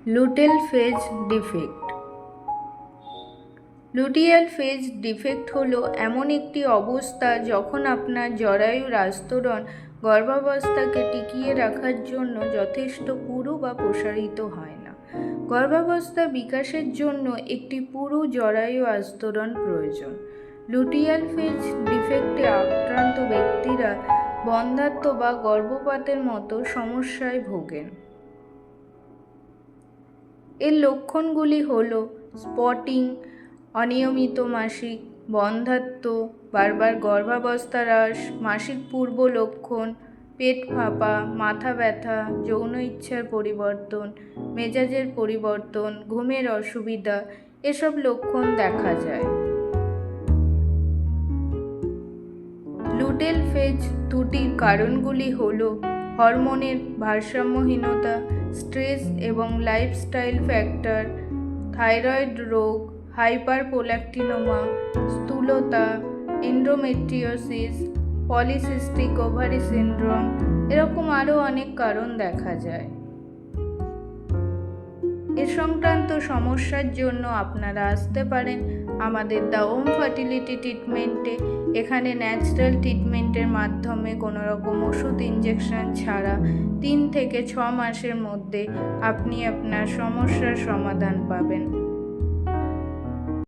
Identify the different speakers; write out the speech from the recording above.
Speaker 1: Luteal phase defect. Luteal phase defect হলো এমন একটি অবস্থা যখন আপনার জরায়ুর আস্তরণ গর্ভাবস্থাকে টিকিয়ে রাখার জন্য যথেষ্ট পুরু বা প্রসারিত হয় না। গর্ভাবস্থা বিকাশের জন্য একটি পুরু জরায়ু আস্তরণ প্রয়োজন। লুটিয়াল ফেজ ডিফেক্টে আক্রান্ত ব্যক্তিরা বন্ধ্যাত্ব বা গর্ভপাতের মতো সমস্যায় ভোগেন। এর লক্ষণগুলি হল স্পটিং, অনিয়মিত মাসিক, বন্ধ্যাত্ব, বারবার গর্ভাবস্থা হ্রাস, মাসিক পূর্ব লক্ষণ, পেট ফাঁপা, মাথা ব্যথা, যৌন ইচ্ছার পরিবর্তন, মেজাজের পরিবর্তন, ঘুমের অসুবিধা এসব লক্ষণ দেখা যায়। লুটেল ফেজ ত্রুটির কারণগুলি হল হরমোনের ভারসাম্যহীনতা, স্ট্রেস এবং লাইফস্টাইল ফ্যাক্টর, থাইরয়েড রোগ, হাইপারপ্রোল্যাক্টিনোমা, স্থূলতা, এন্ডোমেট্রিওসিস, পলিসিস্টিক ওভারি সিন্ড্রোম এরকম আরও অনেক কারণ দেখা যায়। এ সংক্রান্ত সমস্যার জন্য আপনারা আসতে পারেন আমাদের দ্য ওম ফার্টিলিটি ট্রিটমেন্টে। এখানে ন্যাচারাল ট্রিটমেন্টের মাধ্যমে কোনো রকম ওষুধ ইঞ্জেকশন ছাড়া 3 থেকে 6 মাসের মধ্যে আপনি আপনার সমস্যার সমাধান পাবেন।